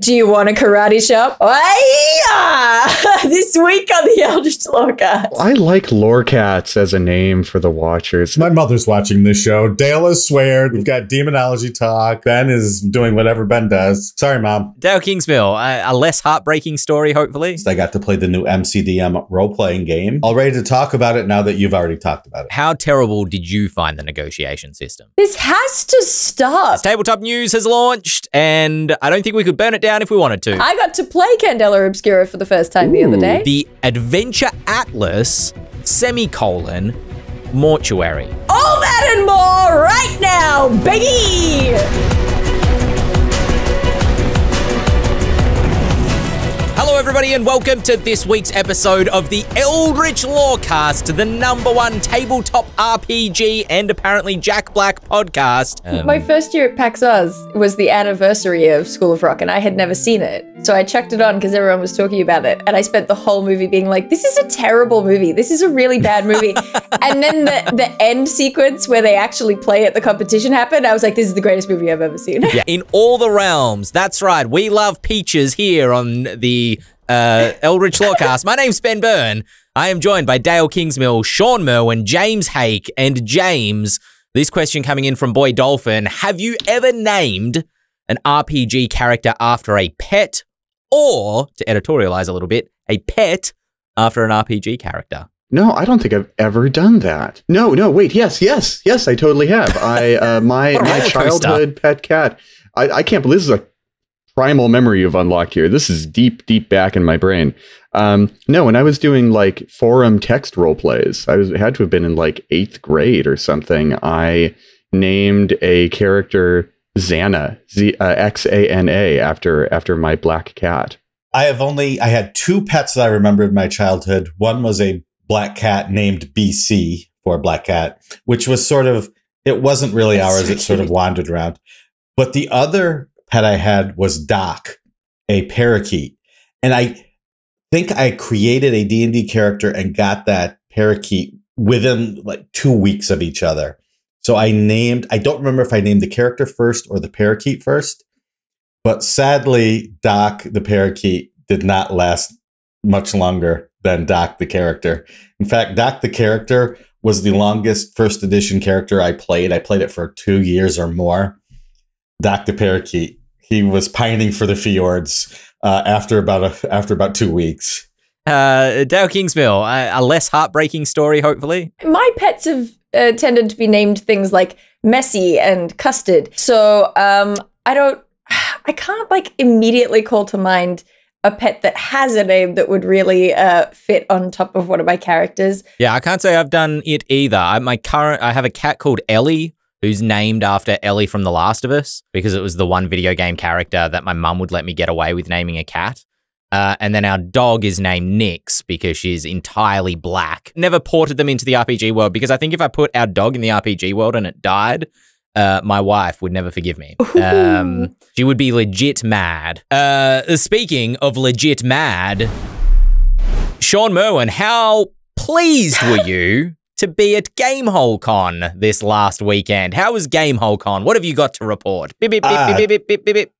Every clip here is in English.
Do you want a karate shop? This week on the Eldritch Lorecast. I like Lorecats as a name for the Watchers. My mother's watching this show. Dael is sweared. We've got demonology talk. Ben is doing whatever Ben does. Sorry, Mom. Dael Kingsmill, a less heartbreaking story, hopefully. I got to play the new MCDM role-playing game. All ready to talk about it now that you've already talked about it. How terrible did you find the negotiation system? This has to stop. This Tabletop News has launched, and I don't think we could burn it down if we wanted to. I got to play Candela Obscura for the first time the other day. The Adventure Atlas, Mortuary. All that and more right now, baby! Hello, everybody, and welcome to this week's episode of the Eldritch Lorecast, the #1 tabletop RPG and apparently Jack Black podcast. My first year at PAX Oz was the anniversary of School of Rock, and I had never seen it. So I checked it on because everyone was talking about it, and I spent the whole movie being like, this is a terrible movie. This is a really bad movie. And then the end sequence where they actually play at the competition happened. I was like, this is the greatest movie I've ever seen. Yeah, in all the realms. That's right. We love peaches here on the Eldritch Lorecast. My name's Ben Byrne. I am joined by Dael Kingsmill, Shawn Merwin, James Hake, and James. This question coming in from Boy Dolphin. Have you ever named an RPG character after a pet, or, to editorialize a little bit, a pet after an RPG character? No, I don't think I've ever done that. No, wait, yes, I totally have. My childhood pet cat. I can't believe this is a primal memory you've unlocked here. This is deep back in my brain. No, when I was doing like forum text role plays, had to have been in like 8th grade or something. I named a character Xana, Xana, after my black cat. I had 2 pets that I remember in my childhood. One was a black cat named BC, for black cat, which was it wasn't really ours. It sort of wandered around. But the other pet I had was Doc, a parakeet. And I think I created a D&D character and got that parakeet within like 2 weeks of each other. So I don't remember if I named the character first or the parakeet first, but sadly, Doc, the parakeet, did not last much longer than Doc, the character. In fact, Doc, the character, was the longest first edition character I played. I played it for 2 years or more. Doc, the parakeet, he was pining for the fjords after about 2 weeks. Dael Kingsmill, a less heartbreaking story, hopefully. My pets have tended to be named things like Messy and Custard. So I can't like immediately call to mind a pet that has a name that would really fit on top of one of my characters. Yeah, I can't say I've done it either. I have a cat called Ellie, who's named after Ellie from The Last of Us, because it was the one video game character that my mum would let me get away with naming a cat. And then our dog is named Nyx because she's entirely black. Never ported them into the RPG world because I think if I put our dog in the RPG world and it died, my wife would never forgive me. She would be legit mad. Speaking of legit mad, Shawn Merwin, how pleased were you to be at Gamehole Con this last weekend? How was Gamehole Con? What have you got to report? Beep, beep, beep, beep, beep, beep, beep, beep.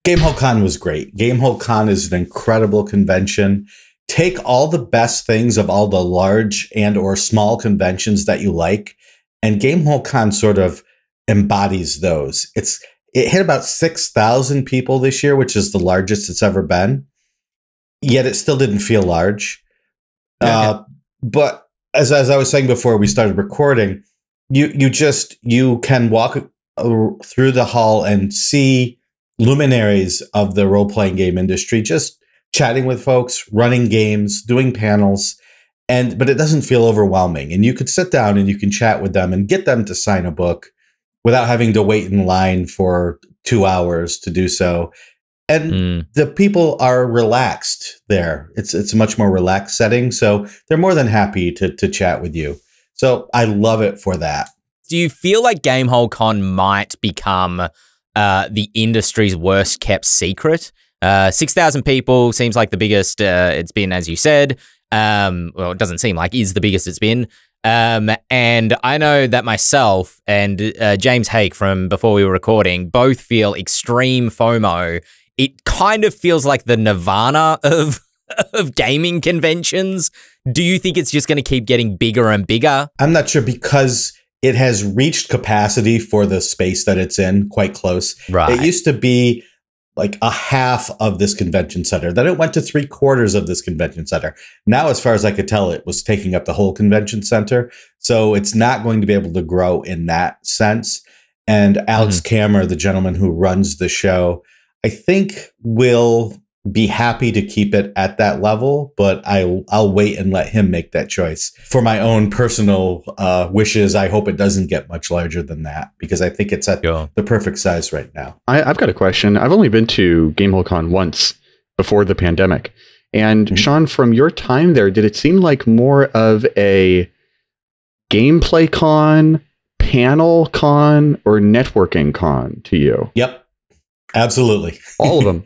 Gamehole Con was great. Gamehole Con is an incredible convention. Take all the best things of all the large and or small conventions that you like, and Gamehole Con sort of embodies those. It hit about 6,000 people this year, which is the largest it's ever been. Yet it still didn't feel large. Okay. But as I was saying before we started recording, you can walk through the hall and see luminaries of the role-playing game industry just chatting with folks, running games, doing panels, but it doesn't feel overwhelming. And you could sit down and you can chat with them and get them to sign a book without having to wait in line for 2 hours to do so. And the people are relaxed there. It's a much more relaxed setting. So they're more than happy to chat with you. So I love it for that. Do you feel like Gamehole Con might become the industry's worst kept secret? 6,000 people seems like the biggest it's been, as you said. Well, it doesn't seem like is the biggest it's been. And I know that myself and James Hake from before we were recording both feel extreme FOMO it kind of feels like the nirvana of gaming conventions. Do you think it's just going to keep getting bigger and bigger? I'm not sure, because it has reached capacity for the space that it's in, quite close. Right. It used to be like a half of this convention center. Then it went to 3/4 of this convention center. Now, as far as I could tell, it was taking up the whole convention center. So it's not going to be able to grow in that sense. And Alex Kammer, the gentleman who runs the show, I think will be happy to keep it at that level, but I'll wait and let him make that choice. For my own personal wishes, I hope it doesn't get much larger than that, because I think it's at the perfect size right now. I've got a question. I've only been to Gamehole Con once before the pandemic. And Shawn, from your time there, did it seem like more of a gameplay con, panel con, or networking con to you? Yep, absolutely. All of them.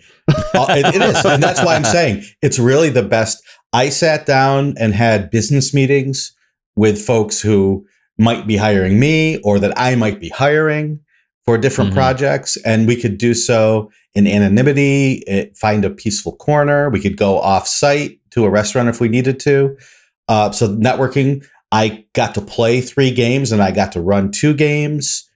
It is. And that's why I'm saying it's really the best. I sat down and had business meetings with folks who might be hiring me, or that I might be hiring for different projects. And we could do so in anonymity, find a peaceful corner. We could go off site to a restaurant if we needed to. So networking, I got to play 3 games and I got to run 2 games.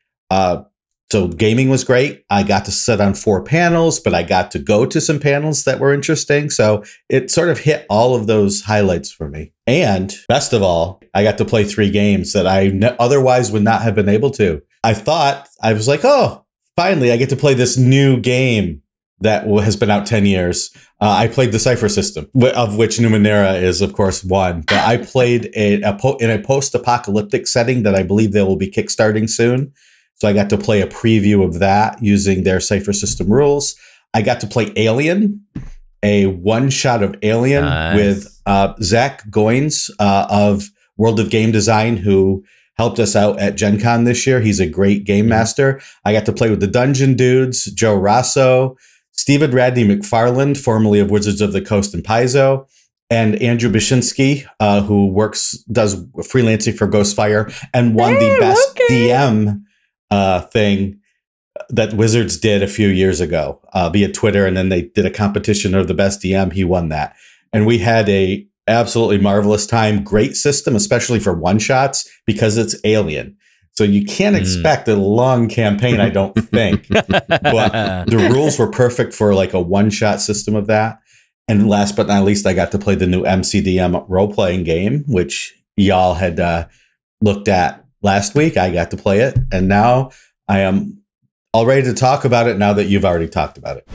So gaming was great. I got to sit on 4 panels, but I got to go to some panels that were interesting. So it sort of hit all of those highlights for me. And best of all, I got to play 3 games that I otherwise would not have been able to. I was like, oh, finally, I get to play this new game that has been out 10 years. I played the Cypher System, of which Numenera is, of course, one. But I played in a post-apocalyptic setting that I believe they will be kickstarting soon. So I got to play a preview of that using their Cypher System rules. I got to play Alien, a one-shot of Alien with Zach Goins of World of Game Design, who helped us out at Gen Con this year. He's a great game master. I got to play with the Dungeon Dudes, Joe Rosso, Stephen Radney McFarland, formerly of Wizards of the Coast and Paizo, and Andrew Bashinsky, who does freelancing for Ghostfire and won the best DM thing that Wizards did a few years ago via Twitter, and then they did a competition of the best DM. He won that, and we had a absolutely marvelous time. Great system, especially for one shots, because it's Alien. So you can't expect a long campaign, I don't think. But the rules were perfect for like a one-shot system of that. And last but not least, I got to play the new MCDM role-playing game, which y'all had looked at last week. I got to play it, and now I am all ready to talk about it now that you've already talked about it.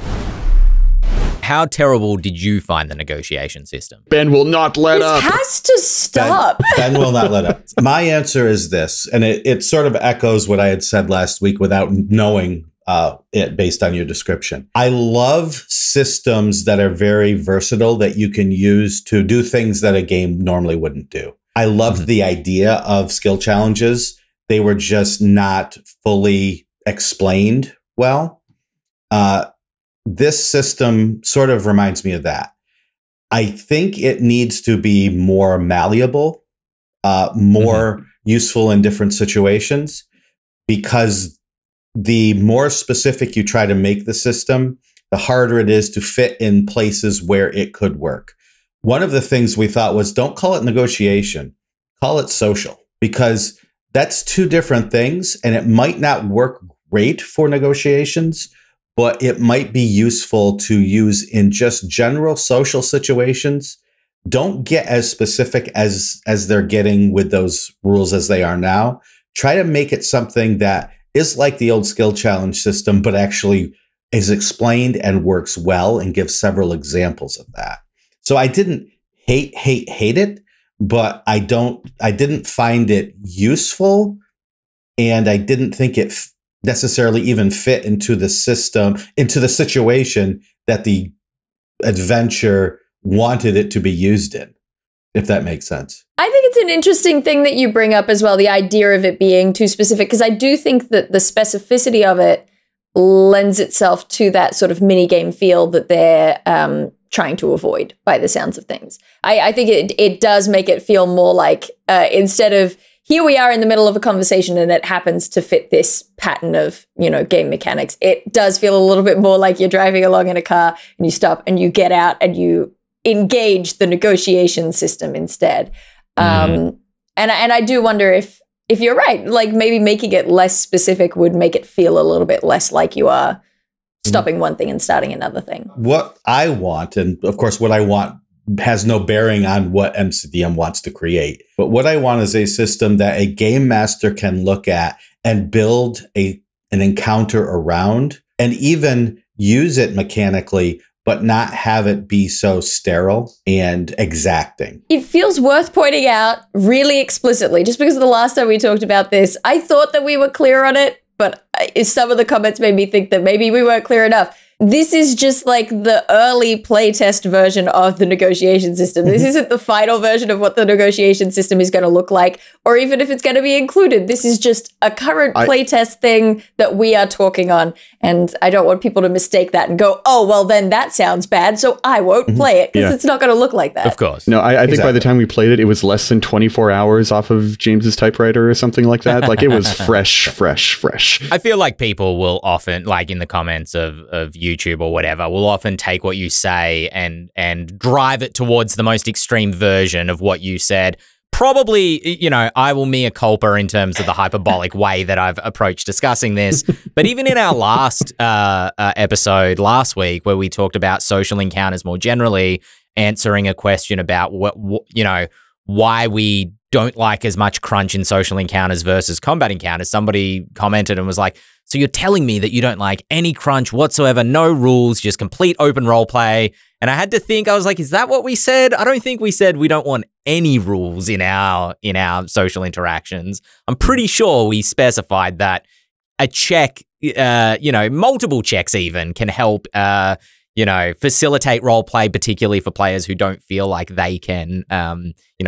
How terrible did you find the negotiation system? Ben will not let up. This has to stop. Ben will not let up. My answer is this, and it sort of echoes what I had said last week without knowing it based on your description. I love systems that are very versatile that you can use to do things that a game normally wouldn't do. I loved the idea of skill challenges. They were just not fully explained well. This system sort of reminds me of that. I think it needs to be more malleable, more useful in different situations, because the more specific you try to make the system, the harder it is to fit in places where it could work. One of the things we thought was, don't call it negotiation, call it social, because that's 2 different things, and it might not work great for negotiations, but it might be useful to use in just general social situations. Don't get as specific as they're getting with those rules as they are now. Try to make it something that is like the old skill challenge system, but actually is explained and works well, and give several examples of that. So I didn't hate it, but I didn't find it useful, and I didn't think it necessarily even fit into the system, into the situation that the adventure wanted it to be used in, if that makes sense. I think it's an interesting thing that you bring up as well, the idea of it being too specific, because I do think that the specificity of it lends itself to that sort of mini game feel that they're trying to avoid by the sounds of things. I think it does make it feel more like instead of here we are in the middle of a conversation and it happens to fit this pattern of, game mechanics. It does feel a little bit more like you're driving along in a car and you stop and you get out and you engage the negotiation system instead. And I do wonder if you're right, like maybe making it less specific would make it feel a little bit less like you are stopping one thing and starting another thing. What I want, and of course what I want has no bearing on what MCDM wants to create. But what I want is a system that a game master can look at and build an encounter around and even use it mechanically, but not have it be so sterile and exacting. It feels worth pointing out really explicitly, just because the last time we talked about this, I thought that we were clear on it, but some of the comments made me think that maybe we weren't clear enough. This is just like the early playtest version of the negotiation system. This isn't the final version of what the negotiation system is going to look like, or even if it's going to be included. This is just a current playtest thing that we are talking on. And I don't want people to mistake that and go, oh, well, then that sounds bad, so I won't play it, because it's not going to look like that. Of course. No, I think by the time we played it, it was less than 24 hours off of James's typewriter or something like that. Like, it was fresh. I feel like people will often, like in the comments of YouTube or whatever, will often take what you say and drive it towards the most extreme version of what you said. Probably, I will mea culpa in terms of the hyperbolic way that I've approached discussing this. But even in our last episode last week, where we talked about social encounters more generally, answering a question about why we don't like as much crunch in social encounters versus combat encounters, somebody commented and was like, so you're telling me that you don't like any crunch whatsoever, no rules, just complete open role play. And I had to think, I was like, is that what we said? I don't think we said we don't want any rules in our social interactions. I'm pretty sure we specified that a check, multiple checks even can help, facilitate role play, particularly for players who don't feel like they can,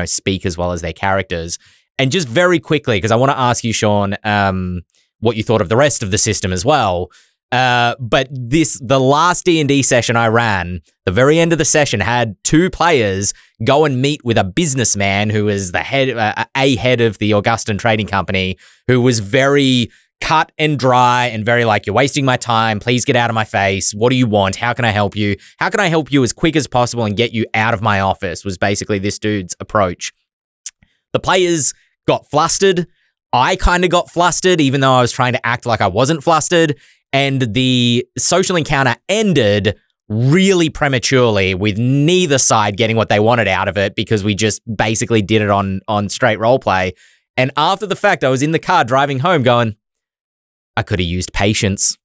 speak as well as their characters. And just very quickly, because I want to ask you, Shawn, what you thought of the rest of the system as well. But the last D&D session I ran, the very end of the session had two players go and meet with a businessman who is the head of the Augustan Trading Company, who was very cut and dry and very like, you're wasting my time. Please get out of my face. What do you want? How can I help you? How can I help you as quick as possible and get you out of my office, was basically this dude's approach. The players got flustered. I kind of got flustered, even though I was trying to act like I wasn't flustered. And the social encounter ended really prematurely, with neither side getting what they wanted out of it, because we just basically did it on straight roleplay. And after the fact, I was in the car driving home going, I could have used patience.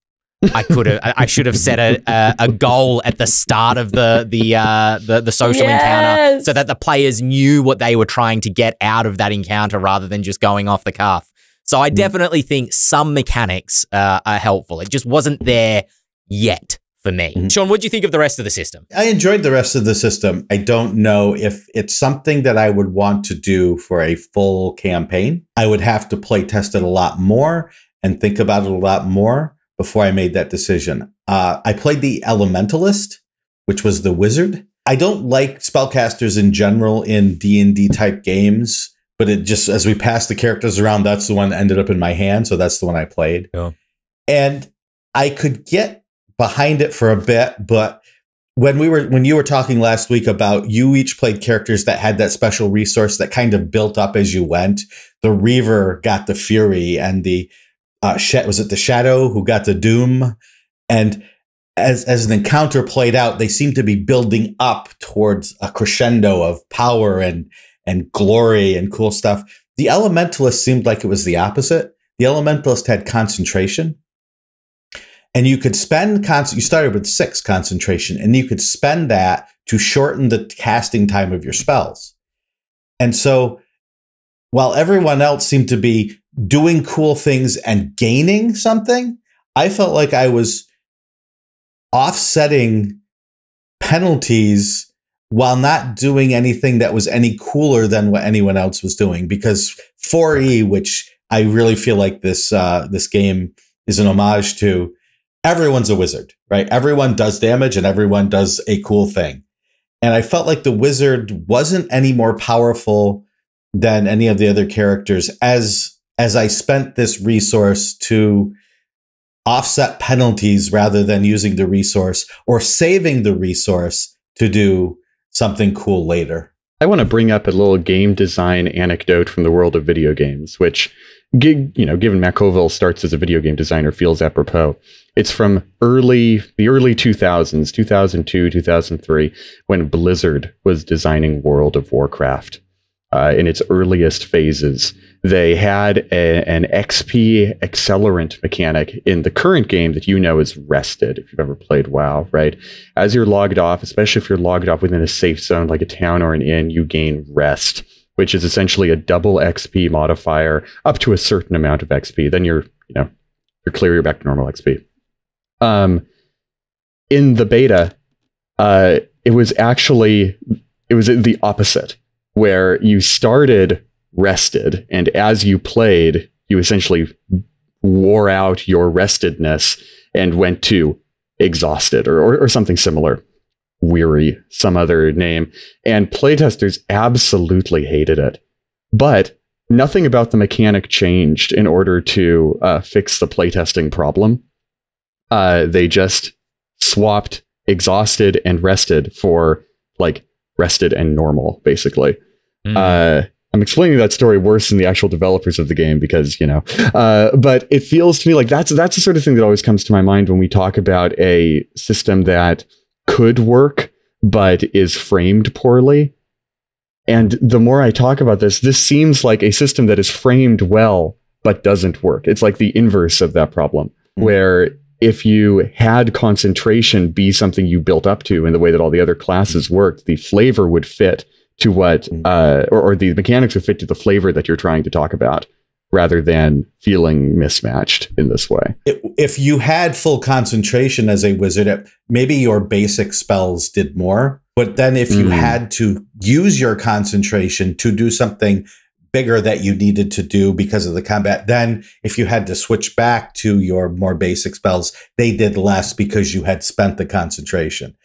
I should have set a goal at the start of the social encounter, so that the players knew what they were trying to get out of that encounter rather than just going off the cuff. So I definitely think some mechanics are helpful. It just wasn't there yet for me. Shawn, what do you think of the rest of the system? I enjoyed the rest of the system. I don't know if it's something that I would want to do for a full campaign. I would have to play test it a lot more and think about it a lot more before I made that decision. I played the Elementalist, which was the wizard. I don't like spellcasters in general in D&D type games, but it just, as we passed the characters around, that's the one that ended up in my hand. So that's the one I played. Yeah. And I could get behind it for a bit, but when you were talking last week about you each played characters that had that special resource that kind of built up as you went, the Reaver got the Fury, and the was it the Shadow who got the Doom? And as an encounter played out, they seemed to be building up towards a crescendo of power and glory and cool stuff. The Elementalist seemed like it was the opposite. The Elementalist had concentration, and you could spend you started with 6 concentration, and you could spend that to shorten the casting time of your spells. And so while everyone else seemed to be doing cool things and gaining something, I felt like I was offsetting penalties while not doing anything that was any cooler than what anyone else was doing. Because 4E, which I really feel like this game is an homage to, everyone's a wizard, right? Everyone does damage and everyone does a cool thing. And I felt like the wizard wasn't any more powerful than any of the other characters as I spent this resource to offset penalties rather than using the resource or saving the resource to do something cool later. I want to bring up a little game design anecdote from the world of video games, which, given Matt Colville starts as a video game designer, feels apropos. It's from the early 2000s, 2002, 2003, when Blizzard was designing World of Warcraft. In its earliest phases, they had an XP accelerant mechanic in the current game that is rested, if you've ever played WoW, right? As you're logged off, especially if you're logged off within a safe zone like a town or an inn, you gain rest, which is essentially a double XP modifier up to a certain amount of XP. Then you're clear, you're back to normal XP. In the beta, it was the opposite, where you started rested, and as you played, you essentially wore out your restedness and went to exhausted or something similar. Weary, some other name. And playtesters absolutely hated it. But nothing about the mechanic changed in order to fix the playtesting problem. They just swapped exhausted and rested for rested and normal, basically. I'm explaining that story worse than the actual developers of the game because, but it feels to me like that's the sort of thing that always comes to my mind when we talk about a system that could work, but is framed poorly. And the more I talk about this seems like a system that is framed well, but doesn't work. It's like the inverse of that problem, where if you had concentration be something you built up to in the way that all the other classes worked, the flavor would fit to what, or the mechanics would fit to the flavor that you're trying to talk about, rather than feeling mismatched in this way. If you had full concentration as a wizard, maybe your basic spells did more. But then if you had to use your concentration to do something bigger that you needed to do because of the combat, then if you had to switch back to your more basic spells, they did less because you had spent the concentration.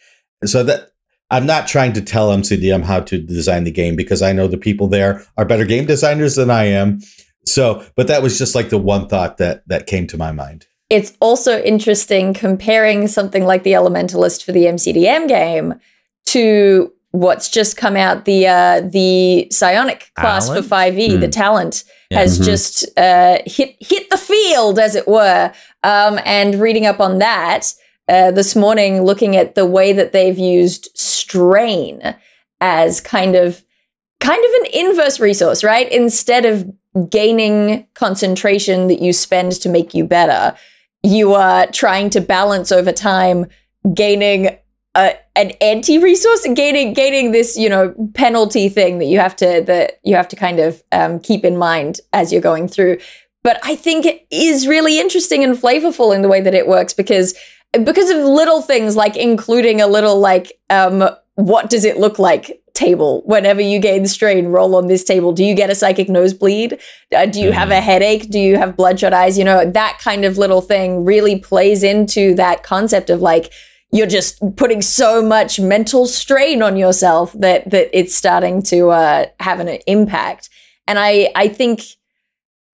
So that I'm not trying to tell MCDM how to design the game, because I know the people there are better game designers than I am. So, but that was just the one thought that came to my mind. It's also interesting comparing something like the Elementalist for the MCDM game to what's just come out, the Psionic class for 5e, the Talent, has just hit the field, as it were. And reading up on that this morning, looking at the way that they've used strain as kind of an inverse resource, right? Instead of gaining concentration that you spend to make you better, you are trying to balance over time, gaining an anti-resource, gaining this, penalty thing that you have to kind of keep in mind as you're going through. But I think it is really interesting and flavorful in the way that it works because of little things like including a little what does it look like table. Whenever you gain strain, roll on this table. Do you get a psychic nosebleed? Do you have a headache? Do you have bloodshot eyes? That kind of little thing really plays into that concept of you're just putting so much mental strain on yourself that it's starting to have an impact. And I think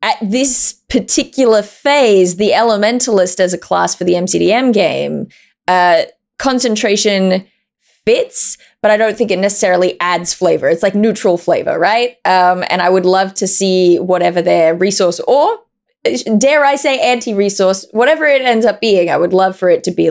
at this particular phase, the Elementalist as a class for the MCDM game, concentration fits, but I don't think it necessarily adds flavor. It's neutral flavor, right? And I would love to see whatever their resource, or dare I say anti-resource, whatever it ends up being, I would love for it to be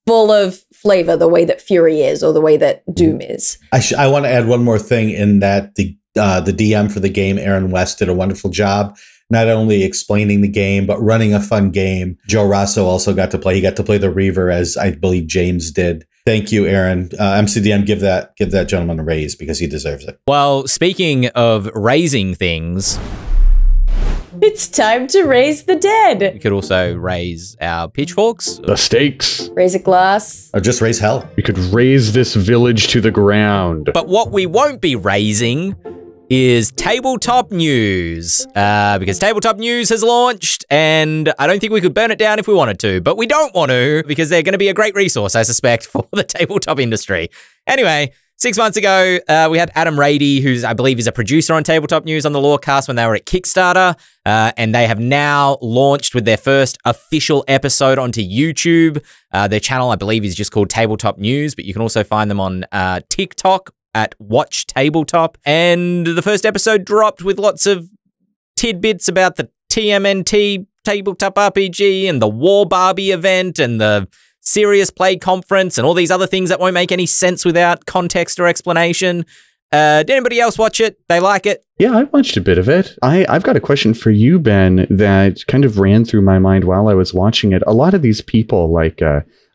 full of flavor the way that Fury is, or the way that Doom is. I want to add one more thing in that the DM for the game, Aaron West, did a wonderful job, not only explaining the game, but running a fun game. Joe Rosso also got to play. He got to play the Reaver, as I believe James did. Thank you, Aaron. MCDM, give that gentleman a raise because he deserves it. Well, speaking of raising things, it's time to raise the dead. We could also raise our pitchforks. The stakes. Raise a glass. Or just raise hell. We could raise this village to the ground. But what we won't be raising is tabletop news, because tabletop news has launched, and I don't think we could burn it down if we wanted to, but we don't want to, because they're going to be a great resource, I suspect, for the tabletop industry. Anyway, 6 months ago, we had Adam Rady, who's, I believe, is a producer on Tabletop News on the Lorecast when they were at Kickstarter. And they have now launched with their first official episode onto YouTube. Their channel, I believe, is just called Tabletop News, but you can also find them on TikTok at Watch Tabletop. And the first episode dropped with lots of tidbits about the TMNT Tabletop RPG and the War Barbie event and the Serious Play Conference and all these other things that won't make any sense without context or explanation. Did anybody else watch it? They like it? Yeah, I watched a bit of it. I've got a question for you, Ben, that kind of ran through my mind while I was watching it. A lot of these people, like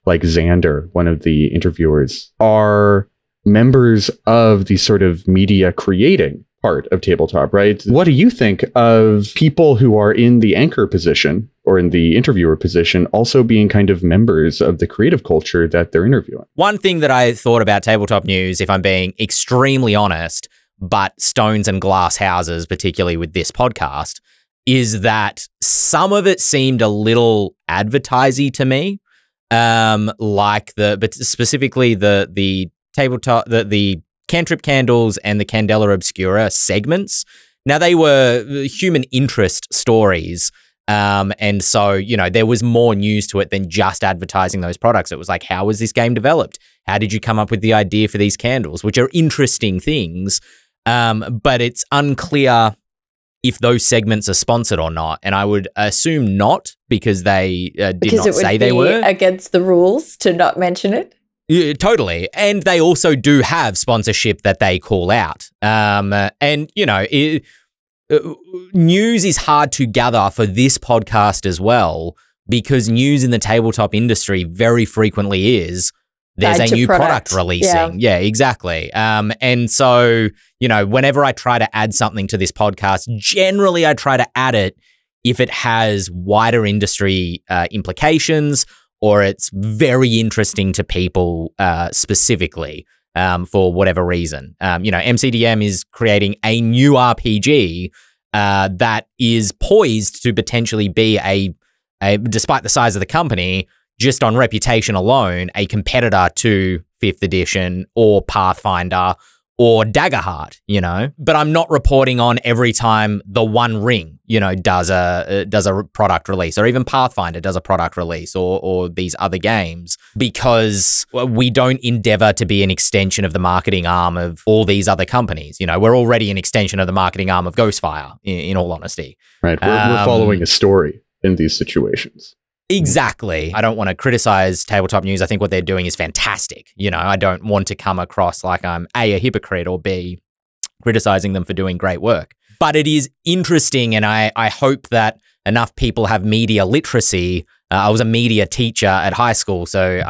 Xander, one of the interviewers, are members of the sort of media creating part of tabletop, right? What do you think of people who are in the anchor position or in the interviewer position also being kind of members of the creative culture that they're interviewing? One thing that I thought about Tabletop News, if I'm being extremely honest, but stones and glass houses, particularly with this podcast, is that some of it seemed a little advertisey to me. But specifically the tabletop, the Cantrip Candles and the Candela Obscura segments. Now, they were human interest stories. And so, you know, there was more news to it than just advertising those products. It was like, how was this game developed? How did you come up with the idea for these candles, which are interesting things. But it's unclear if those segments are sponsored or not. And I would assume not, because they did not say they were. Against the rules to not mention it. Yeah, totally. And they also do have sponsorship that they call out. And, you know, news is hard to gather for this podcast as well, because news in the tabletop industry very frequently is there's a new product releasing. Yeah, exactly. And so, you know, whenever I try to add something to this podcast, generally I try to add it if it has wider industry implications, or it's very interesting to people specifically for whatever reason. You know, MCDM is creating a new RPG that is poised to potentially be despite the size of the company, just on reputation alone, a competitor to 5th edition or Pathfinder or Daggerheart, you know. But I'm not reporting on every time the One Ring, you know, does a product release, or even Pathfinder does a product release, or these other games, because we don't endeavor to be an extension of the marketing arm of all these other companies. You know, we're already an extension of the marketing arm of Ghostfire, in all honesty. Right. We're following a story in these situations. Exactly. I don't want to criticize Tabletop News. I think what they're doing is fantastic. You know, I don't want to come across like I'm A, hypocrite, or B, criticizing them for doing great work. But it is interesting, and I hope that enough people have media literacy. I was a media teacher at high school, so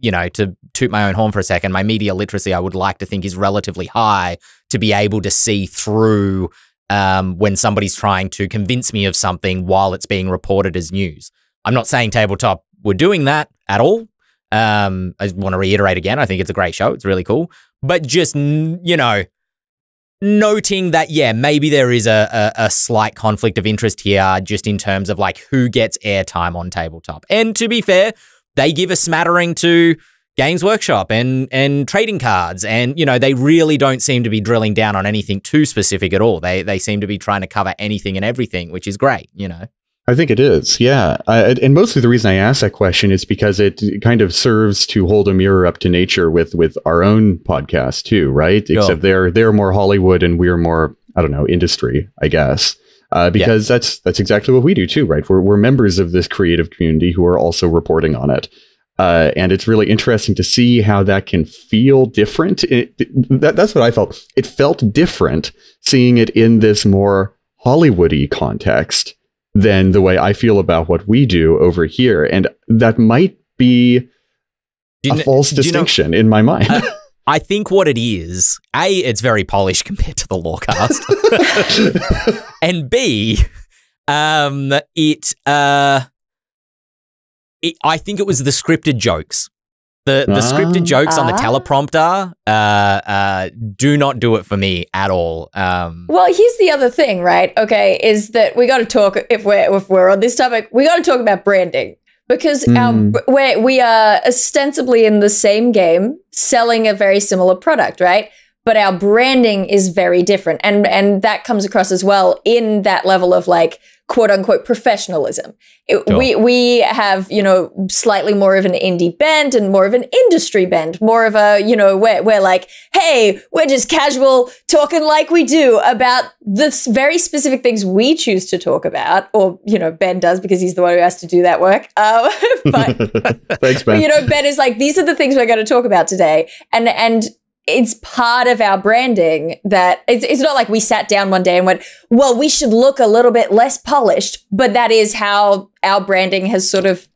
to toot my own horn for a second, my media literacy I would like to think is relatively high to be able to see through when somebody's trying to convince me of something while it's being reported as news. I'm not saying Tabletop were doing that at all. I want to reiterate again, I think it's a great show. It's really cool. But just, you know, noting that, yeah, maybe there is a slight conflict of interest here, just in terms of like who gets airtime on Tabletop. And to be fair, they give a smattering to Games Workshop and trading cards. And, you know, they really don't seem to be drilling down on anything too specific at all. They seem to be trying to cover anything and everything, which is great, you know. I think it is, yeah. And mostly the reason I ask that question is because it kind of serves to hold a mirror up to nature with our own podcast too, right? Sure. Except they're more Hollywood and we're more, I don't know, industry, I guess. Because that's exactly what we do too, right? We're members of this creative community who are also reporting on it. And it's really interesting to see how that can feel different. That's what I felt. It felt different seeing it in this more Hollywood-y context than the way I feel about what we do over here. And that might be a false distinction in my mind. I think what it is, A, it's very polished compared to the Lorecast. And B, I think it was the scripted jokes. The scripted jokes on the teleprompter do not do it for me at all. Well, here's the other thing, right? Okay, is that we got to talk, if we're on this topic, we got to talk about branding. because we are ostensibly in the same game, selling a very similar product, right? But our branding is very different. And that comes across as well in that level of like, quote unquote, professionalism. We have, slightly more of an indie bent and more of an industry bent, more of a, we're like, hey, we're just casual talking like we do about the very specific things we choose to talk about. Or, Ben does because he's the one who has to do that work. But, thanks, Ben. Ben is like, these are the things we're going to talk about today. And it's part of our branding that it's not like we sat down one day and went, well, we should look a little bit less polished, but that is how our branding has sort of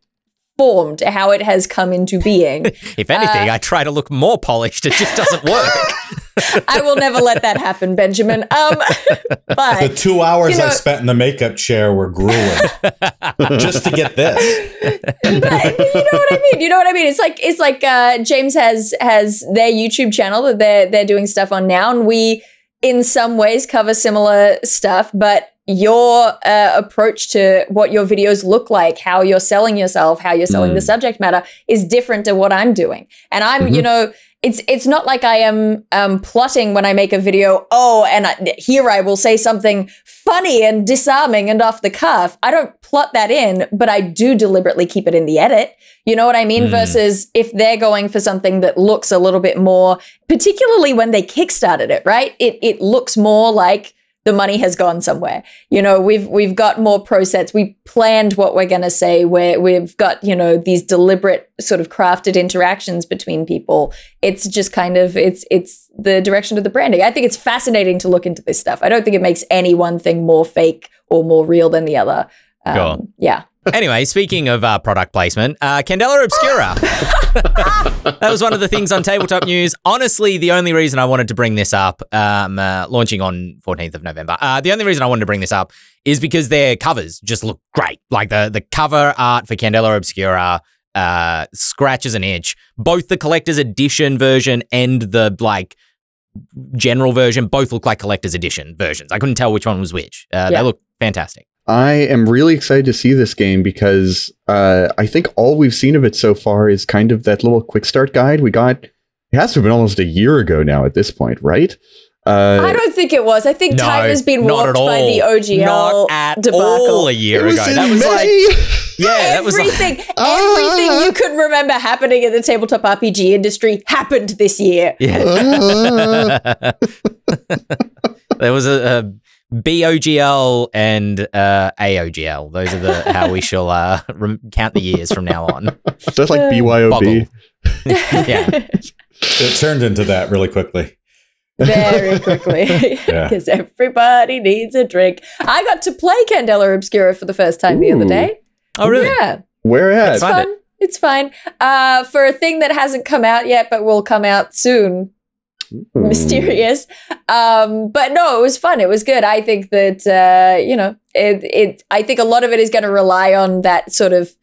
formed, how it has come into being. If anything, I try to look more polished. It just doesn't work. I will never let that happen, Benjamin. But the 2 hours I spent in the makeup chair were grueling just to get this. But you know what I mean? You know what I mean? It's like James has their YouTube channel that they're doing stuff on now, and we in some ways cover similar stuff, but your approach to what your videos look like, how you're selling yourself, how you're selling the subject matter is different to what I'm doing. And I'm, it's not like I am plotting when I make a video, here I will say something funny and disarming and off the cuff. I don't plot that in, but I do deliberately keep it in the edit. You know what I mean? Versus if they're going for something that looks a little bit more, particularly when they kickstarted it, right? It looks more like the money has gone somewhere. We've got more pro sets. We planned what we're going to say, where we've got, these deliberate sort of crafted interactions between people. It's just kind of, it's the direction of the branding. I think it's fascinating to look into this stuff. I don't think it makes any one thing more fake or more real than the other. Sure. Yeah. Anyway, speaking of product placement, Candela Obscura. That was one of the things on Tabletop News. Honestly, the only reason I wanted to bring this up, launching on 14th of November, the only reason I wanted to bring this up is because their covers just look great. Like the cover art for Candela Obscura scratches an itch. Both the collector's edition version and the general version both look like collector's edition versions. I couldn't tell which one was which. They look fantastic. I am really excited to see this game because I think all we've seen of it so far is kind of that little quick start guide we got. It has to have been almost a year ago now at this point, right? I don't think it was. I think time has been warped by the OGL not at debacle. All a year ago. That was everything you could remember happening in the tabletop RPG industry happened this year. Yeah. There was a BOGL and AOGL. Those are how we shall count the years from now on. So that's like BYOB. Yeah. It turned into that really quickly. Very quickly. Because everybody needs a drink. I got to play Candela Obscura for the first time the other day. Oh, really? Yeah. Where at? It's fun. It's fine. For a thing that hasn't come out yet, but will come out soon. Mysterious. But no, it was fun. It was good. I think that, I think a lot of it is going to rely on that sort of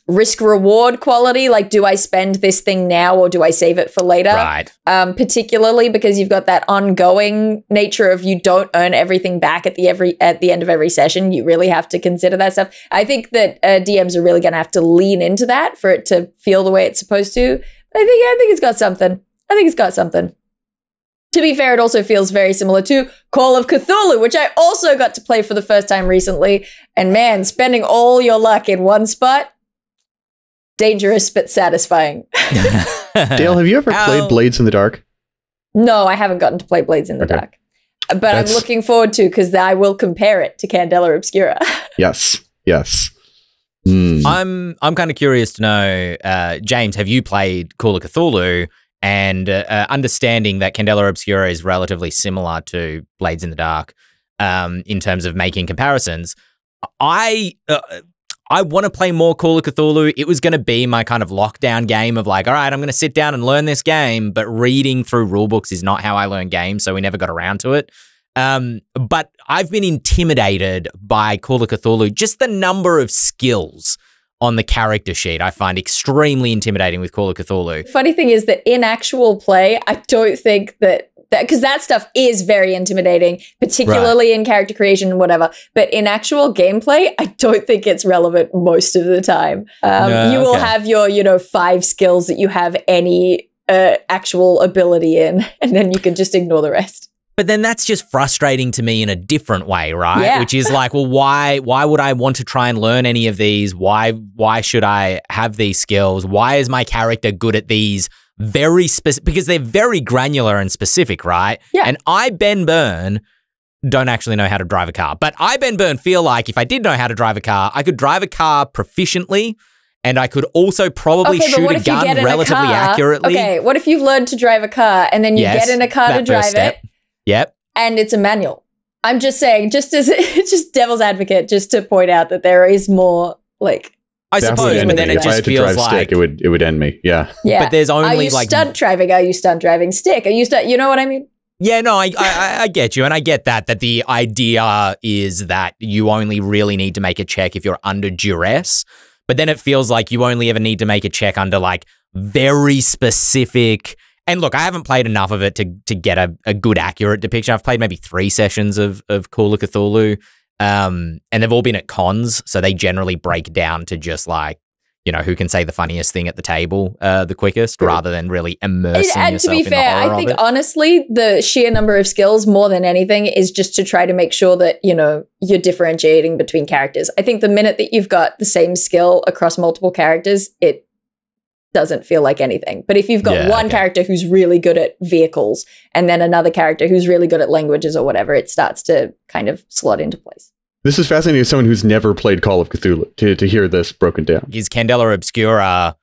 risk reward quality. Like, do I spend this thing now or do I save it for later? Right. Particularly because you've got that ongoing nature of you don't earn everything back at the end of every session. You really have to consider that stuff. I think that DMs are really going to have to lean into that for it to feel the way it's supposed to. I think it's got something. To be fair, it also feels very similar to Call of Cthulhu, which I also got to play for the first time recently. And man, spending all your luck in one spot, dangerous but satisfying. Dael, have you ever played Blades in the Dark? No, I haven't gotten to play Blades in the Dark. But I'm looking forward to, because I will compare it to Candela Obscura. Yes. I'm kind of curious to know, James, have you played Call of Cthulhu? And understanding that Candela Obscura is relatively similar to Blades in the Dark in terms of making comparisons, I want to play more Call of Cthulhu. It was going to be my kind of lockdown game of like, all right, I'm going to sit down and learn this game, but reading through rulebooks is not how I learn games, so we never got around to it. But I've been intimidated by Call of Cthulhu, just the number of skills on the character sheet I find extremely intimidating with Call of Cthulhu. Funny thing is that in actual play, I don't think that because that stuff is very intimidating, particularly in character creation and whatever. But in actual gameplay, I don't think it's relevant most of the time. You will have your 5 skills that you have any actual ability in, and then you can just ignore the rest. But then that's just frustrating to me in a different way, right? Yeah. Which is like, well, why would I want to try and learn any of these? Why should I have these skills? Why is my character good at these very specific? Because they're very granular and specific, right? Yeah. And I, Ben Byrne, don't actually know how to drive a car. But I, Ben Byrne, feel like if I did know how to drive a car, I could drive a car proficiently, and I could also probably shoot a gun relatively accurately. Okay, what if you've learned to drive a car and then you get in a car to drive it? Yep. And it's a manual. I'm just saying, just devil's advocate, just to point out that there is more, like... I suppose, but then it just feels like... Stick, it would end me, yeah. But there's only Are you stunt driving? Are you stunt driving stick? Are you you know what I mean? Yeah, no, I get you, and I get that the idea is that you only really need to make a check if you're under duress, but then it feels like you only ever need to make a check under, like, very specific... And look, I haven't played enough of it to get a good, accurate depiction. I've played maybe 3 sessions of Call of Cthulhu, and they've all been at cons, so they generally break down to just like, who can say the funniest thing at the table the quickest, rather than really immersing yourself in the horror of it. And to be fair, I think honestly, the sheer number of skills more than anything is just to try to make sure that, you're differentiating between characters. I think the minute that you've got the same skill across multiple characters, it doesn't feel like anything. But if you've got one character who's really good at vehicles and then another character who's really good at languages or whatever, it starts to kind of slot into place. This is fascinating as someone who's never played Call of Cthulhu to hear this broken down. Is Candela Obscura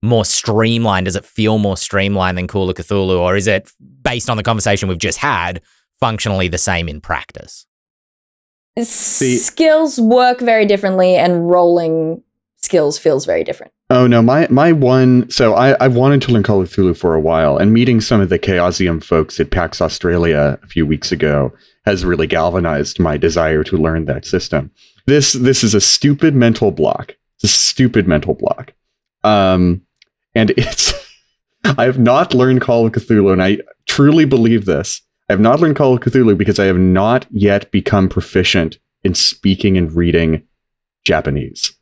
more streamlined? Does it feel more streamlined than Call of Cthulhu, or is it, based on the conversation we've just had, functionally the same in practice? Skills work very differently, and rolling skills feels very different. Oh no, my one. So I've wanted to learn Call of Cthulhu for a while, and meeting some of the Chaosium folks at PAX Australia a few weeks ago has really galvanized my desire to learn that system. This is a stupid mental block. It's a stupid mental block. And it's I have not learned Call of Cthulhu, and I truly believe this. I have not learned Call of Cthulhu because I have not yet become proficient in speaking and reading Japanese.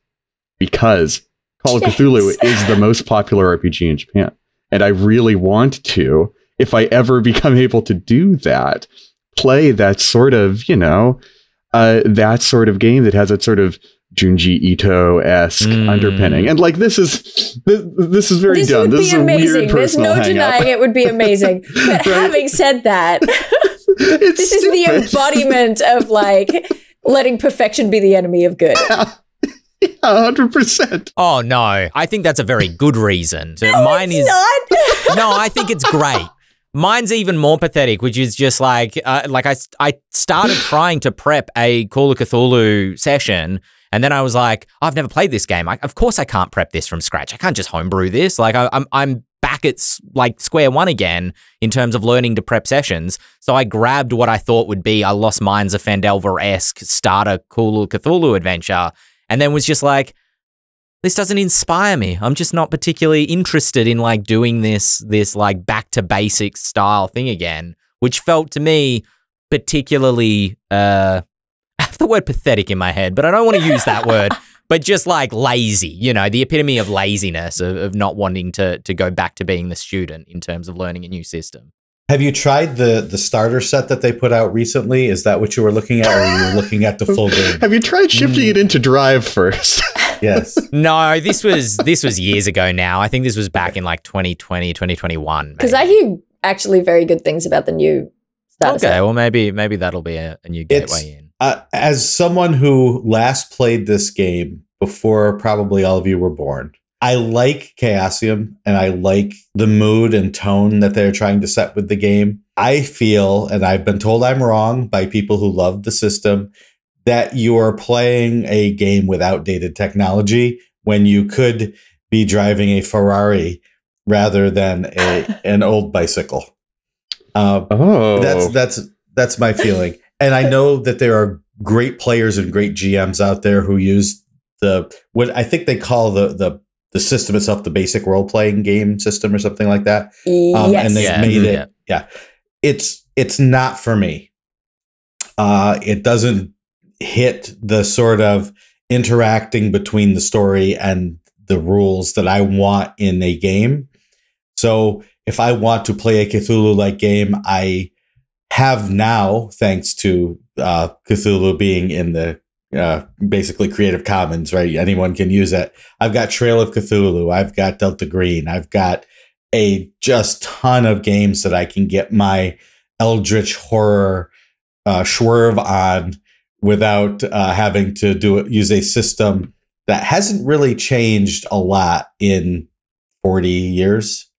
Because Call of Cthulhu is the most popular RPG in Japan. And I really want to, if I ever become able to do that, play that sort of, that sort of game that has that sort of Junji Ito-esque underpinning. And like, this is very dumb. This would be amazing. There's no denying it would be amazing. But having said that, this is the embodiment of like letting perfection be the enemy of good. Yeah, 100%. Oh no, I think that's a very good reason. No, mine is not. No, I think it's great. Mine's even more pathetic, which is just like I started trying to prep a Call of Cthulhu session, and then I was like, I've never played this game. Of course, I can't prep this from scratch. I can't just homebrew this. Like I'm back at like square one again in terms of learning to prep sessions. So I grabbed what I thought would be a Lost Mines of Phandelver-esque starter Call of Cthulhu adventure. And then was just like, this doesn't inspire me. I'm just not particularly interested in like doing this like back to basics style thing again, which felt to me particularly, I have the word pathetic in my head, but I don't want to use that word, but just like lazy, the epitome of laziness, of not wanting to go back to being the student in terms of learning a new system. Have you tried the starter set that they put out recently? Is that what you were looking at, or you were looking at the full game? Have you tried shifting it into Drive first? Yes. No, this was years ago now. I think this was back in like 2020, 2021. Because I hear actually very good things about the new starter set. Okay, well maybe that'll be a new gateway in. As someone who last played this game before probably all of you were born, I like Chaosium, and I like the mood and tone that they're trying to set with the game. I feel, and I've been told I'm wrong by people who love the system, that you are playing a game with outdated technology when you could be driving a Ferrari rather than an old bicycle. That's my feeling. And I know that there are great players and great GMs out there who use what I think they call the system itself, the basic role-playing game system or something like that. Yes. And they've made it. Yeah. it's not for me. It doesn't hit the sort of interacting between the story and the rules that I want in a game. So if I want to play a Cthulhu-like game, I have now, thanks to Cthulhu being in the basically Creative Commons, right? Anyone can use it. I've got Trail of Cthulhu. I've got Delta Green. I've got a just ton of games that I can get my Eldritch horror swerve on without having to use a system that hasn't really changed a lot in 40 years.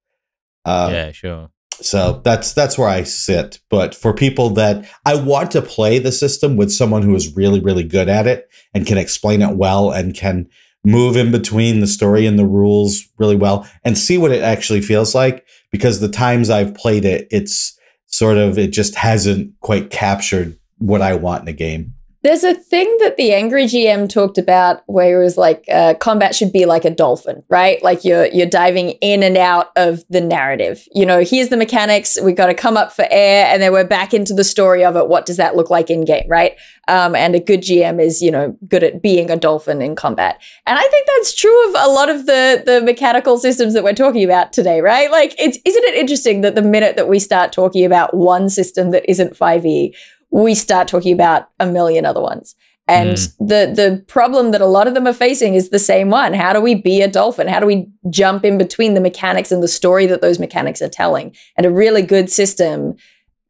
Yeah, sure. So that's where I sit. But for people that I want to play the system with someone who is really, really good at it and can explain it well and can move in between the story and the rules really well and see what it actually feels like, because the times I've played it, it's sort of, it just hasn't quite captured what I want in a game. There's a thing that the Angry GM talked about where it was like combat should be like a dolphin, right? Like you're diving in and out of the narrative. You know, here's the mechanics. We got to come up for air, and then we're back into the story of it. What does that look like in game, right? And a good GM is, you know, good at being a dolphin in combat. And I think that's true of a lot of the mechanical systems that we're talking about today, right? Like, isn't it interesting that the minute that we start talking about one system that isn't 5e, we start talking about a million other ones. And the problem that a lot of them are facing is the same one. How do we be a dolphin? How do we jump in between the mechanics and the story that those mechanics are telling? And a really good system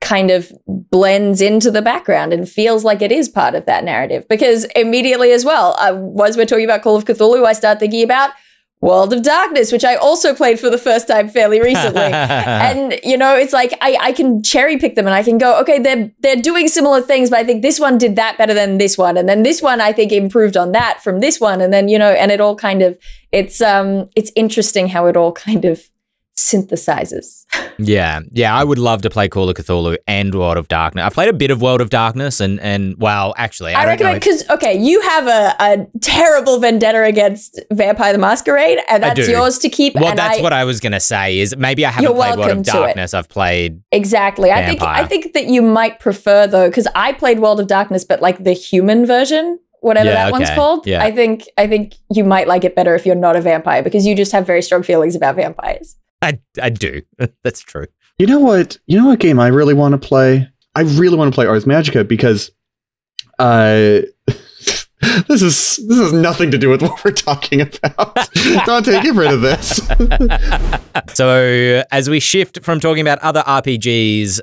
kind of blends into the background and feels like it is part of that narrative. Because immediately as well, as we're talking about Call of Cthulhu, I start thinking about World of Darkness, which I also played for the first time fairly recently. And, you know, it's like I can cherry pick them and I can go, okay, they're doing similar things, but I think this one did that better than this one. And then this one, I think, improved on that from this one. And then, you know, and it all kind of, it's interesting how it all kind of synthesizes. Yeah, I would love to play Call of Cthulhu and World of Darkness. I've played a bit of World of Darkness and well, actually, I recommend, because okay, you have a terrible vendetta against Vampire the Masquerade, and that's yours to keep. Well, and that's what I was going to say is maybe I haven't played World of Darkness. I've played exactly. Vampire. I think that you might prefer though, because I played World of Darkness, but like the human version, whatever that one's called. Yeah. I think you might like it better if you're not a vampire, because you just have very strong feelings about vampires. I do. That's true. You know what game I really want to play? I really want to play Ars Magica, because this is nothing to do with what we're talking about. Don't take rid of this. So as we shift from talking about other RPGs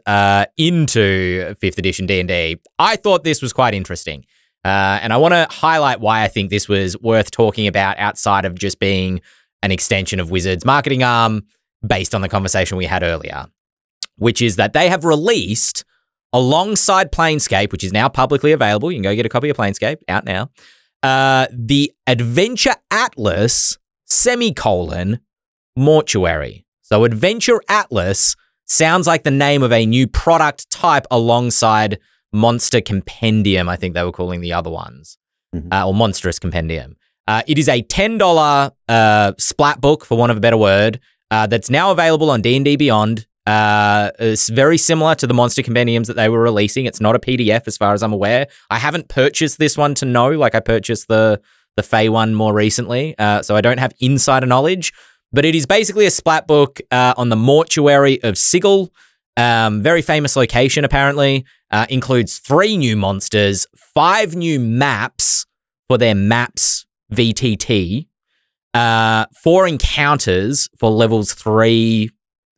into 5th edition D&D, I thought this was quite interesting. And I want to highlight why I think this was worth talking about outside of just being an extension of Wizards' marketing arm, based on the conversation we had earlier, which is that they have released, alongside Planescape, which is now publicly available, you can go get a copy of Planescape, out now, the Adventure Atlas, Mortuary. So Adventure Atlas sounds like the name of a new product type alongside Monster Compendium, I think they were calling the other ones, or Monstrous Compendium. It is a $10 splat book, for want of a better word, that's now available on D&D Beyond. It's very similar to the Monster Compendiums that they were releasing. It's not a PDF as far as I'm aware. I haven't purchased this one to know, like I purchased the Fey one more recently, so I don't have insider knowledge. But it is basically a splat book on the Mortuary of Sigil. Very famous location, apparently. Includes 3 new monsters, 5 new maps for their maps VTT, 4 encounters for levels 3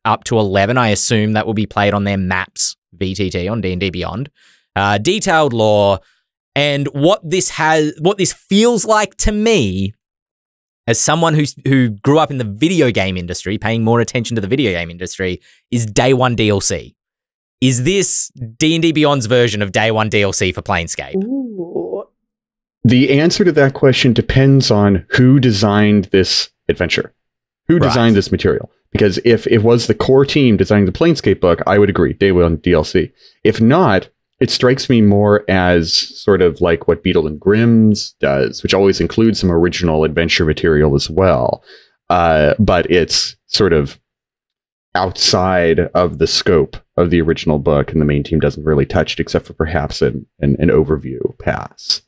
up to 11. I assume that will be played on their maps VTT on D&D Beyond. Detailed lore, and what this feels like to me, as someone who grew up in the video game industry, paying more attention to the video game industry, is Day 1 DLC. Is this D&D Beyond's version of Day 1 DLC for Planescape? Ooh. The answer to that question depends on who designed this adventure, who designed this material. Because if it was the core team designing the Planescape book, I would agree, Day 1 DLC. If not, it strikes me more as sort of like what Beetle and Grimm's does, which always includes some original adventure material as well. But it's sort of outside of the scope of the original book, and the main team doesn't really touch it except for perhaps an overview pass.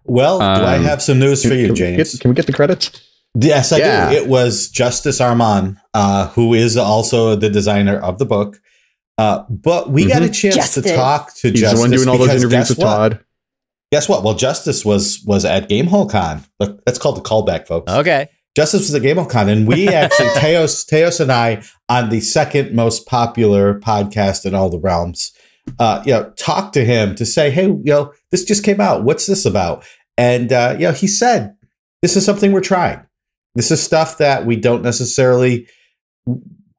Well, do I have some news for you, James? Can we get the credits? Yes, I do. It was Justice Armand, who is also the designer of the book. But we got a chance to talk to Justice. He's the one doing all those interviews with Todd. Guess what? Well, Justice was at Gamehole Con. That's called the callback, folks. Okay. Justice was at Gamehole Con, and we actually, Teos and I, on the second most popular podcast in all the realms, talked to him to say, hey, this just came out. What's this about? And, he said, this is something we're trying. This is stuff that we don't necessarily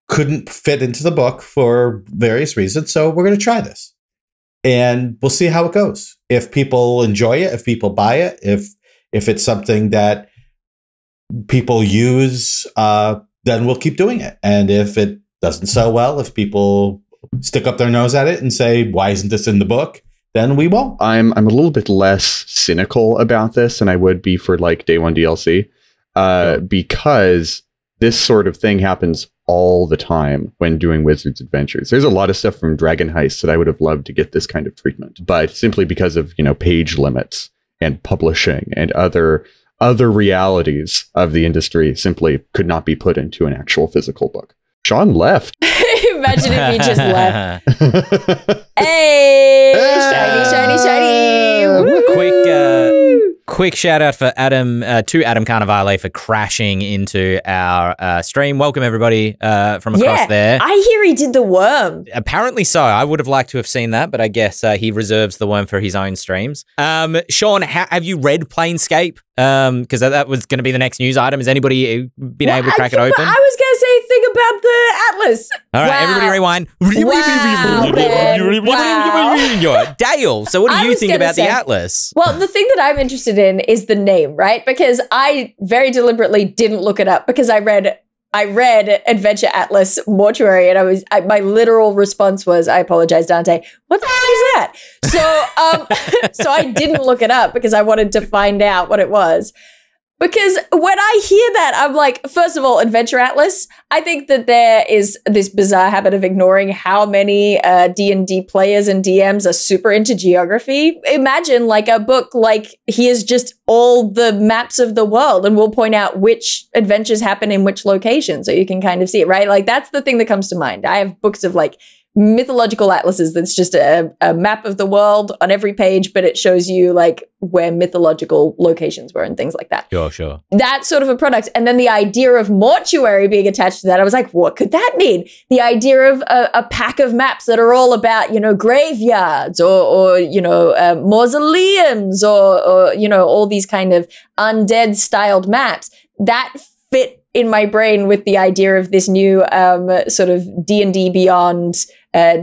couldn't fit into the book for various reasons. So we're going to try this and we'll see how it goes. If people enjoy it, if people buy it, if it's something that people use, then we'll keep doing it. And if it doesn't sell well, if people stick up their nose at it and say, why isn't this in the book? Then we won't. I'm a little bit less cynical about this than I would be for like day one DLC, because this sort of thing happens all the time when doing Wizards Adventures. There's a lot of stuff from Dragon Heist that I would have loved to get this kind of treatment, but simply because of, page limits and publishing and other realities of the industry simply could not be put into an actual physical book. Shawn left. Imagine if he just left. Hey! Shiny! Quick shout out for Adam, to Adam Carnivale for crashing into our stream. Welcome everybody from across there. I hear he did the worm. Apparently so. I would have liked to have seen that, but I guess he reserves the worm for his own streams. Shawn, have you read Planescape? Because that was going to be the next news item. Has anybody been able to crack it open? I was going to say, think about the Atlas. All right, everybody rewind. Wow. Dael, so what do you think about the Atlas? Well, the thing that I'm interested in is the name, right? Because I very deliberately didn't look it up because I read Adventure Atlas Mortuary, and my literal response was, I apologize, Dante. What the heck is that? So I didn't look it up because I wanted to find out what it was. Because when I hear that, I'm like, first of all, Adventure Atlas, I think that there is this bizarre habit of ignoring how many D&D players and DMs are super into geography. Imagine like a book like here's just all the maps of the world and we'll point out which adventures happen in which location so you can kind of see it, right? Like that's the thing that comes to mind. I have books of like mythological atlases that's just a map of the world on every page, but it shows you like where mythological locations were and things like that. Sure. That sort of a product. And then the idea of Mortuary being attached to that, I was like, what could that mean? The idea of a pack of maps that are all about, graveyards or mausoleums or all these kind of undead styled maps that fit in my brain with the idea of this new sort of D&D Beyond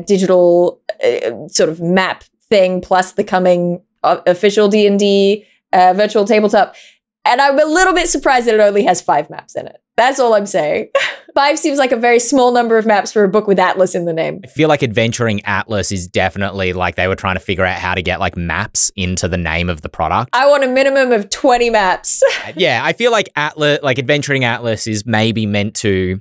digital sort of map thing, plus the coming official D&D virtual tabletop. And I'm a little bit surprised that it only has 5 maps in it. That's all I'm saying. 5 seems like a very small number of maps for a book with Atlas in the name. I feel like Adventuring Atlas is definitely like they were trying to figure out how to get like maps into the name of the product. I want a minimum of 20 maps. Yeah, I feel like Adventuring Atlas is maybe meant to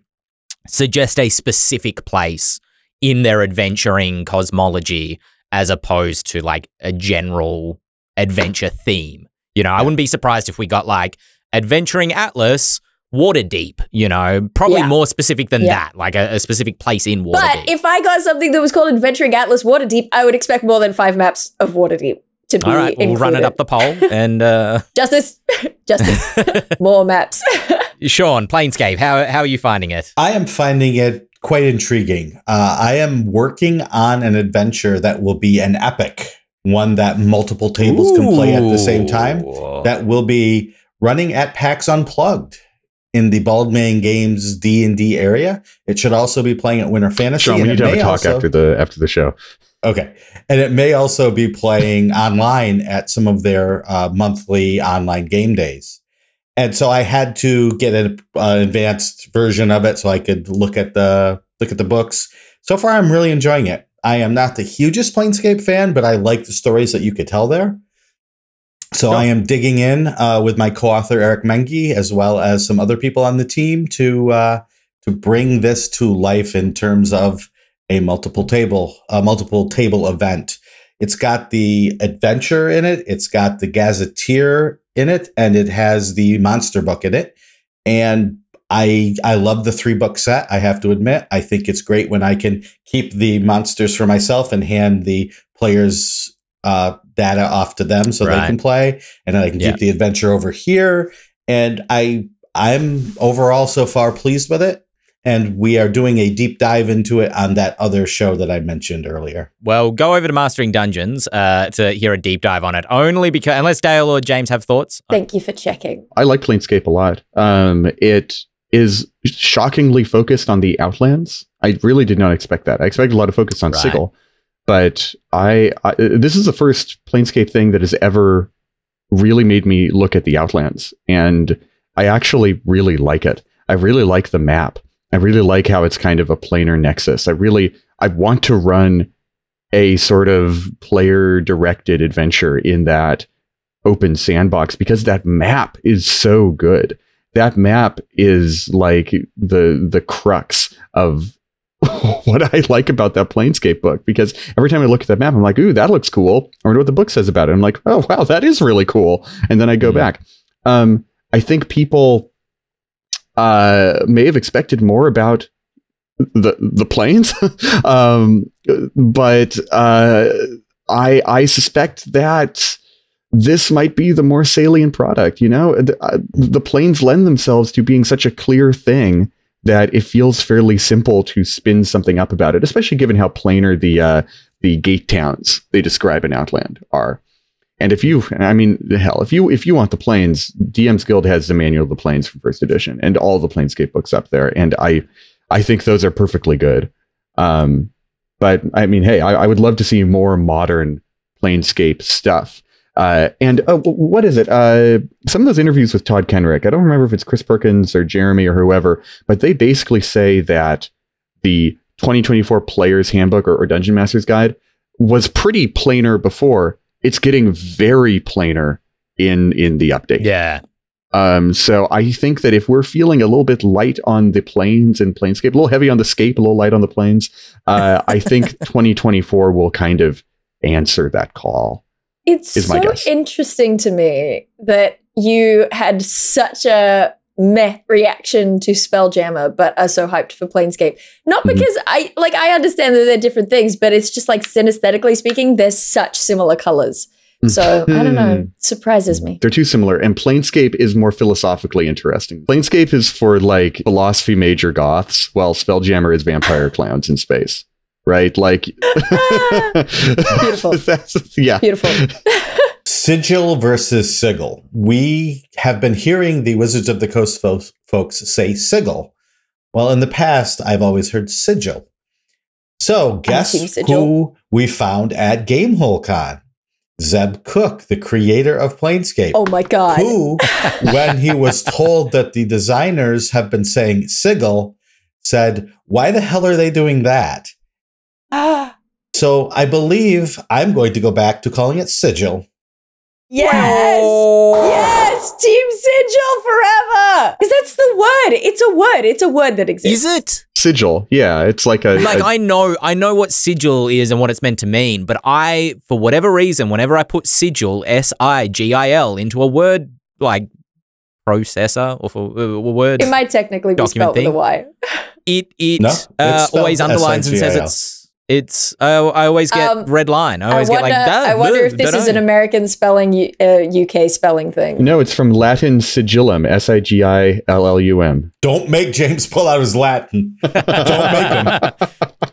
suggest a specific place in their adventuring cosmology as opposed to like a general adventure theme. I wouldn't be surprised if we got like Adventuring Atlas Waterdeep, probably more specific than that, like a specific place in Waterdeep. But if I got something that was called Adventuring Atlas Waterdeep, I would expect more than 5 maps of Waterdeep to be All right, we'll run it up the poll and... Justice, more maps. Shawn, Planescape, how are you finding it? I am finding it quite intriguing. I am working on an adventure that will be an epic, one that multiple tables can play at the same time, that will be running at PAX Unplugged in the Baldman Games D&D area. It should also be playing at Winter Fantasy. Shawn, we need to have a talk after the show. Okay. And it may also be playing online at some of their monthly online game days. And so I had to get an advanced version of it so I could look at the books. So far, I'm really enjoying it. I am not the hugest Planescape fan, but I like the stories that you could tell there. So I am digging in with my co-author, Eric Mengi, as well as some other people on the team to to bring this to life in terms of a multiple table event. It's got the adventure in it. It's got the gazetteer in it, and it has the monster book in it. And I love the 3-book set. I have to admit, I think it's great when I can keep the monsters for myself and hand the players data off to them so they can play, and then I can keep the adventure over here. And I'm overall so far pleased with it. And we are doing a deep dive into it on that other show that I mentioned earlier. Well, go over to Mastering Dungeons to hear a deep dive on it. Only because, unless Dael or James have thoughts. Thank you for checking. I like Planescape a lot. It is shockingly focused on the Outlands. I really did not expect that. I expected a lot of focus on Sigil. But this is the first Planescape thing that has ever really made me look at the Outlands. And I actually really like it. I really like the map. I really like how it's kind of a planar nexus. I want to run a sort of player-directed adventure in that open sandbox because that map is so good. That map is like the crux of what I like about that Planescape book, because every time I look at that map, I'm like, ooh, that looks cool. I wonder what the book says about it. I'm like, oh, wow, that is really cool. And then I go back. I think people may have expected more about the planes, but I suspect that this might be the more salient product. You know, the planes lend themselves to being such a clear thing that it feels fairly simple to spin something up about it, especially given how planar the gate towns they describe in Outland are. And if you want the planes, DM's Guild has the manual of the planes from first edition and all the Planescape books up there. And I think those are perfectly good. But I mean, hey, I would love to see more modern Planescape stuff. What is it? Some of those interviews with Todd Kenrick, I don't remember if it's Chris Perkins or Jeremy or whoever, but they basically say that the 2024 Player's Handbook or Dungeon Master's Guide was pretty planar before. It's getting very planar in the update. Yeah. So I think that if we're feeling a little bit light on the planes and Planescape, a little heavy on the scape, a little light on the planes, I think 2024 will kind of answer that call. It's so interesting to me that you had such a meh reaction to Spelljammer, but are so hyped for Planescape. Not because I understand that they're different things, but it's just like synesthetically speaking, they're such similar colors. So I don't know, it surprises me. They're too similar, and Planescape is more philosophically interesting. Planescape is for like philosophy major goths, while Spelljammer is vampire clowns in space. Right? Like beautiful. Beautiful. Sigil versus Sigil. We have been hearing the Wizards of the Coast folks say Sigil. Well, in the past, I've always heard Sigil. So guess who we found at Gamehole Con? Zeb Cook, the creator of Planescape. Oh my God. Who, when he was told that the designers have been saying Sigil, said, why the hell are they doing that? So I believe I'm going to go back to calling it Sigil. Yes! Whoa. Yes! Team Sigil forever! Because that's the word. It's a word. It's a word that exists. Is it? Sigil. Yeah, it's like I know what sigil is and what it's meant to mean, but for whatever reason, whenever I put sigil, S-I-G-I-L, into a word like processor or for a word, it might technically be spelled with a Y. It always underlines and says it's. I always get red line. I wonder if this is an American spelling, UK spelling thing. No, it's from Latin sigillum, S-I-G-I-L-L-U-M. Don't make James pull out his Latin. Don't make him.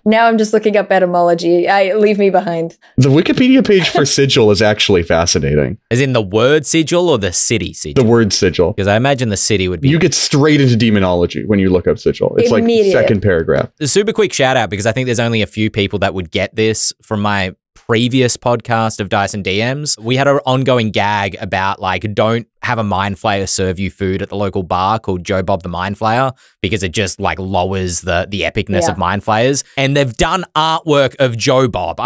Now I'm just looking up etymology. Leave me behind. The Wikipedia page for sigil is actually fascinating. As in the word sigil or the city sigil? The word sigil. Because I imagine the city would be... You get straight into demonology when you look up sigil. It's like second paragraph. A super quick shout out, because I think there's only a few people that would get this from my previous podcast of Dice and DMs, we had an ongoing gag about like, don't have a mind flayer serve you food at the local bar called Joe Bob the Mind Flayer, because it just like lowers the epicness of mind flayers. And they've done artwork of Joe Bob.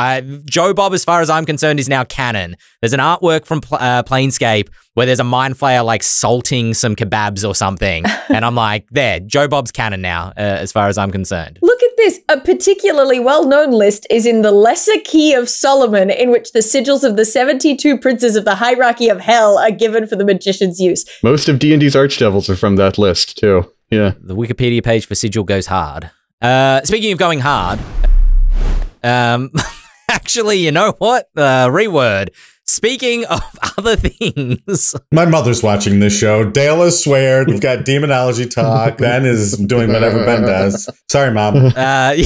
Joe Bob, as far as I'm concerned, is now canon. There's an artwork from Planescape where there's a mind flayer like salting some kebabs or something. And I'm like, there, Joe Bob's canon now, as far as I'm concerned. Look at this. A particularly well-known list is in the Lesser Key of Solomon, in which the sigils of the 72 princes of the hierarchy of hell are given for the magician's use. Most of D&D's archdevils are from that list, too. Yeah. The Wikipedia page for sigil goes hard. Speaking of going hard, actually, you know what? Reword. Speaking of other things. My mother's watching this show. Dael is sweared. We've got demonology talk. Ben is doing whatever Ben does. Sorry, Mom. A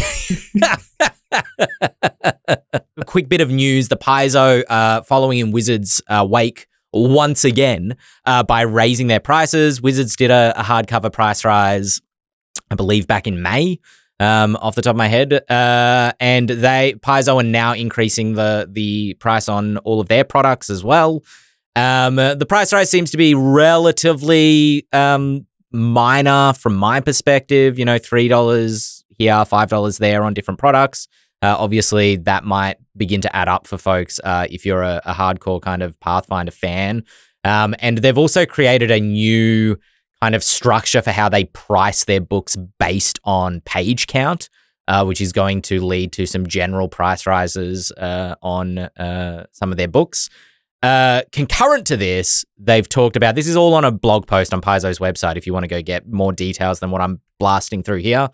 quick bit of news. The Paizo following in Wizards' wake once again by raising their prices. Wizards did a hardcover price rise, I believe, back in May. Off the top of my head, and Paizo are now increasing the price on all of their products as well. The price rise seems to be relatively minor from my perspective. You know, $3 here, $5 there on different products. Obviously, that might begin to add up for folks if you're a hardcore kind of Pathfinder fan. And they've also created a new kind of structure for how they price their books based on page count, which is going to lead to some general price rises on some of their books. Concurrent to this, they've talked about, this is all on a blog post on Paizo's website if you want to go get more details than what I'm blasting through here.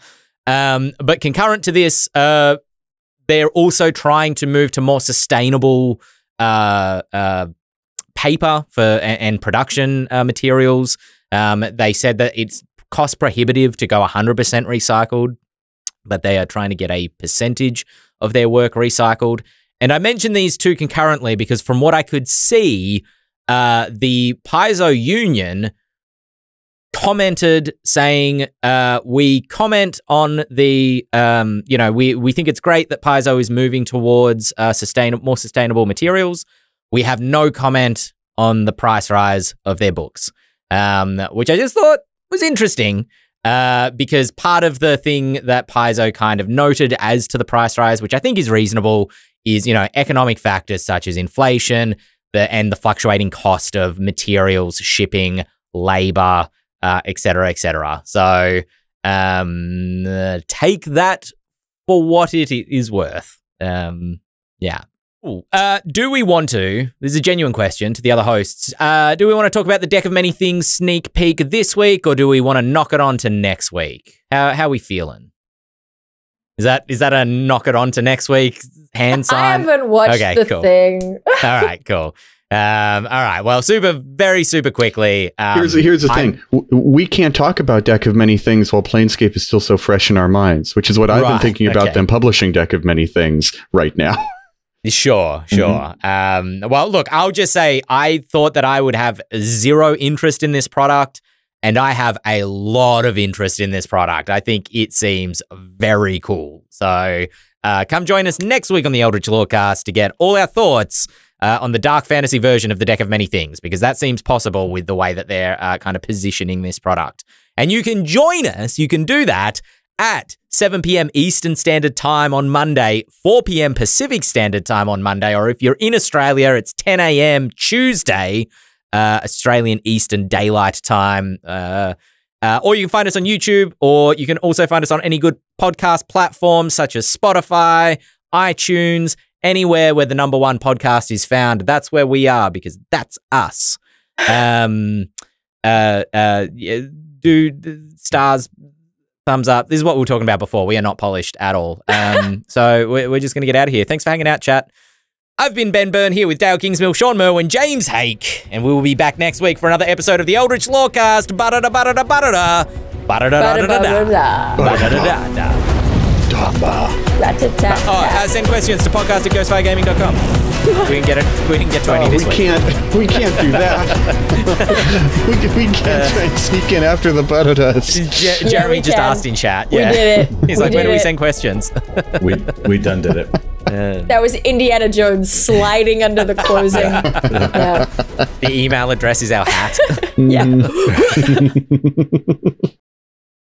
But concurrent to this, they're also trying to move to more sustainable paper and production materials. They said that it's cost prohibitive to go 100% recycled, but they are trying to get a percentage of their work recycled. And I mentioned these two concurrently because from what I could see, the Paizo Union commented saying, we comment on the, we think it's great that Paizo is moving towards more sustainable materials. We have no comment on the price rise of their books. Which I just thought was interesting because part of the thing that Paizo kind of noted as to the price rise, which I think is reasonable, is, you know, economic factors such as inflation and the fluctuating cost of materials, shipping, labor, et cetera, et cetera. So take that for what it is worth. Yeah. Do we want to, this is a genuine question to the other hosts, do we want to talk about the Deck of Many Things sneak peek this week, or do we want to knock it on to next week? How are we feeling? Is that a knock it on to next week hand sign? I haven't watched the thing. All right, cool. All right, well, very super quickly. Here's the thing. We can't talk about Deck of Many Things while Planescape is still so fresh in our minds, which is what I've been thinking about them publishing Deck of Many Things right now. Sure. Well, look, I'll just say I thought that I would have zero interest in this product, and I have a lot of interest in this product. I think it seems very cool. So come join us next week on the Eldritch Lorecast to get all our thoughts on the dark fantasy version of the Deck of Many Things, because that seems possible with the way that they're kind of positioning this product. And you can join us, you can do that at 7 p.m. Eastern Standard Time on Monday, 4 p.m. Pacific Standard Time on Monday, or if you're in Australia, it's 10 a.m. Tuesday, Australian Eastern Daylight Time. Or you can find us on YouTube, or you can also find us on any good podcast platforms such as Spotify, iTunes, anywhere where the #1 podcast is found. That's where we are, because that's us. Stars, thumbs up. This is what we were talking about before. We are not polished at all. So we're just going to get out of here. Thanks for hanging out, chat. I've been Ben Byrne here with Dael Kingsmill, Shawn Merwin, James Hake, and we will be back next week for another episode of the Eldritch Lorecast. Send questions to podcast@ghostfiregaming.com. We can get to any this week. We can't do that. we can't try and sneak in after the butters. Jeremy just asked in chat. Yeah. We did it. He's like, when do we send questions? we done did it. That was Indiana Jones sliding under the closing. Yeah. The email address is our hat. Yeah.